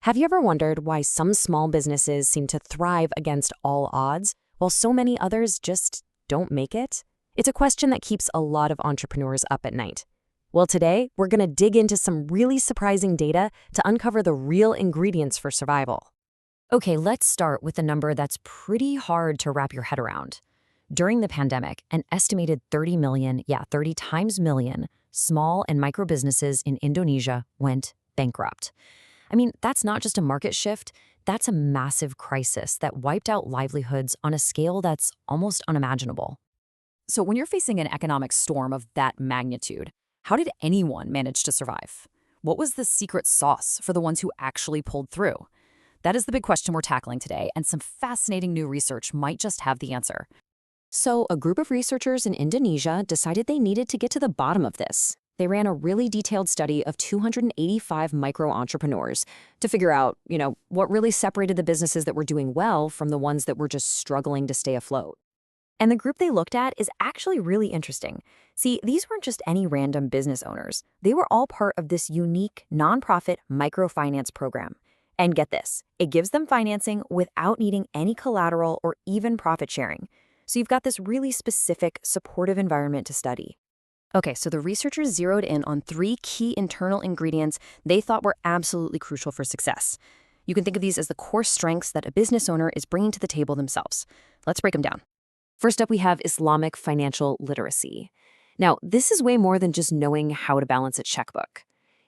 Have you ever wondered why some small businesses seem to thrive against all odds, while so many others just don't make it? It's a question that keeps a lot of entrepreneurs up at night. Well, today, we're going to dig into some really surprising data to uncover the real ingredients for survival. Okay, let's start with a number that's pretty hard to wrap your head around. During the pandemic, an estimated 30 million, 30 times million, small and micro businesses in Indonesia went bankrupt. I mean, that's not just a market shift, that's a massive crisis that wiped out livelihoods on a scale that's almost unimaginable. So when you're facing an economic storm of that magnitude, how did anyone manage to survive? What was the secret sauce for the ones who actually pulled through? That is the big question we're tackling today, and some fascinating new research might just have the answer. So, a group of researchers in Indonesia decided they needed to get to the bottom of this. They ran a really detailed study of 285 micro-entrepreneurs to figure out, what really separated the businesses that were doing well from the ones that were just struggling to stay afloat. And the group they looked at is actually really interesting. See, these weren't just any random business owners. They were all part of this unique, nonprofit microfinance program. And get this, it gives them financing without needing any collateral or even profit sharing. So you've got this really specific, supportive environment to study. Okay, so the researchers zeroed in on 3 key internal ingredients they thought were absolutely crucial for success. You can think of these as the core strengths that a business owner is bringing to the table themselves. Let's break them down. First up, we have Islamic financial literacy. Now, this is way more than just knowing how to balance a checkbook.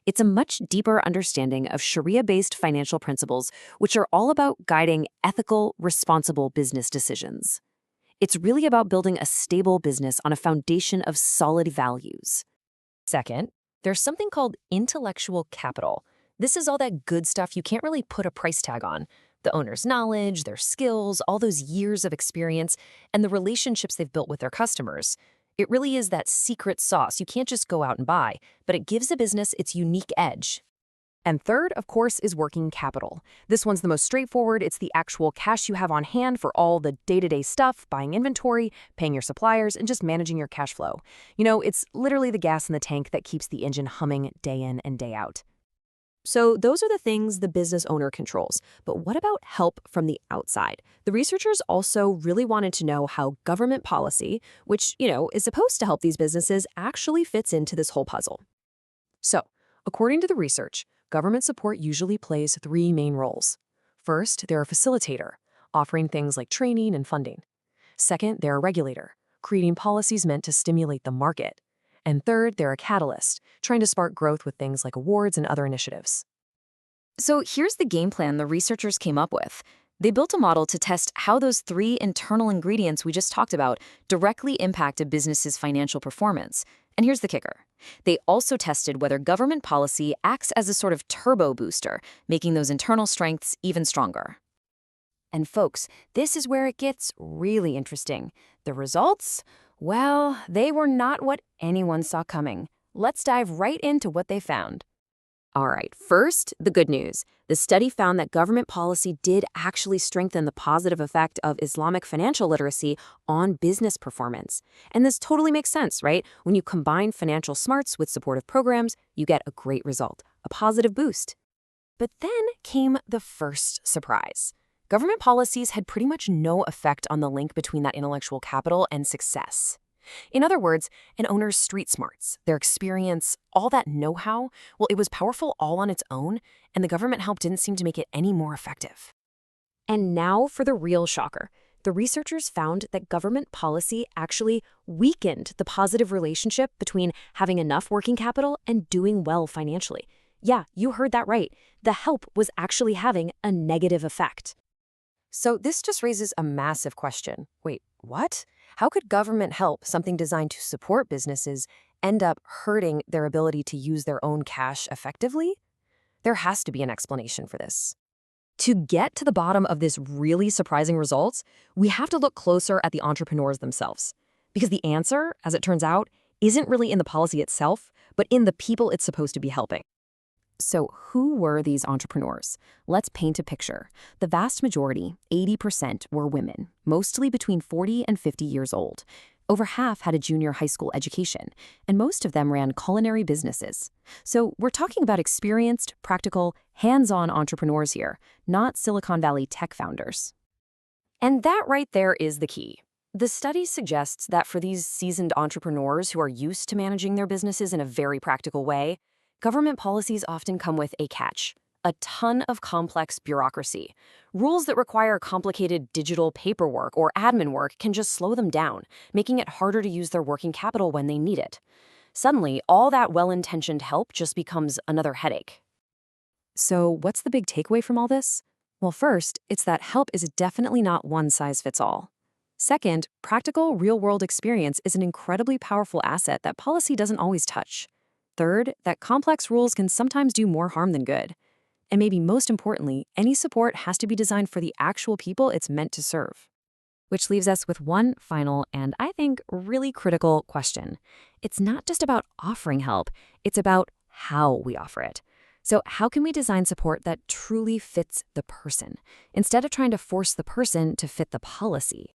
It's a much deeper understanding of Sharia-based financial principles, which are all about guiding ethical, responsible business decisions. It's really about building a stable business on a foundation of solid values. Second, there's something called intellectual capital. This is all that good stuff you can't really put a price tag on. The owner's knowledge, their skills, all those years of experience, and the relationships they've built with their customers. It really is that secret sauce you can't just go out and buy, but it gives a business its unique edge. And third, of course, is working capital. This one's the most straightforward. It's the actual cash you have on hand for all the day-to-day stuff, buying inventory, paying your suppliers, and just managing your cash flow. It's literally the gas in the tank that keeps the engine humming day in and day out. So those are the things the business owner controls. But what about help from the outside? The researchers also really wanted to know how government policy, which, is supposed to help these businesses, actually fits into this whole puzzle. So, according to the research, government support usually plays 3 main roles. First, they're a facilitator, offering things like training and funding. Second, they're a regulator, creating policies meant to stimulate the market. And third, they're a catalyst, trying to spark growth with things like awards and other initiatives. So here's the game plan the researchers came up with. They built a model to test how those 3 internal ingredients we just talked about directly impact a business's financial performance. And here's the kicker. They also tested whether government policy acts as a sort of turbo booster, making those internal strengths even stronger. And folks, this is where it gets really interesting. The results? Well, they were not what anyone saw coming. Let's dive right into what they found. All right, first, the good news. The study found that government policy did actually strengthen the positive effect of Islamic financial literacy on business performance. And this totally makes sense, right? When you combine financial smarts with supportive programs, you get a great result, a positive boost. But then came the first surprise. Government policies had pretty much no effect on the link between that intellectual capital and success. In other words, an owner's street smarts, their experience, all that know-how, well, it was powerful all on its own, and the government help didn't seem to make it any more effective. And now for the real shocker. The researchers found that government policy actually weakened the positive relationship between having enough working capital and doing well financially. Yeah, you heard that right. The help was actually having a negative effect. So this just raises a massive question. Wait, what? How could government help, something designed to support businesses, end up hurting their ability to use their own cash effectively? There has to be an explanation for this. To get to the bottom of this really surprising results, we have to look closer at the entrepreneurs themselves. Because the answer, as it turns out, isn't really in the policy itself, but in the people it's supposed to be helping. So who were these entrepreneurs? Let's paint a picture. The vast majority, 80%, were women, mostly between 40 and 50 years old. Over half had a junior high school education, and most of them ran culinary businesses. So we're talking about experienced, practical, hands-on entrepreneurs here, not Silicon Valley tech founders. And that right there is the key. The study suggests that for these seasoned entrepreneurs who are used to managing their businesses in a very practical way, government policies often come with a catch: a ton of complex bureaucracy. Rules that require complicated digital paperwork or admin work can just slow them down, making it harder to use their working capital when they need it. Suddenly, all that well-intentioned help just becomes another headache. So, what's the big takeaway from all this? Well, first, it's that help is definitely not one size fits all. Second, practical, real-world experience is an incredibly powerful asset that policy doesn't always touch. Third, that complex rules can sometimes do more harm than good. And maybe most importantly, any support has to be designed for the actual people it's meant to serve. Which leaves us with one final and, I think, really critical question. It's not just about offering help, it's about how we offer it. So how can we design support that truly fits the person, instead of trying to force the person to fit the policy?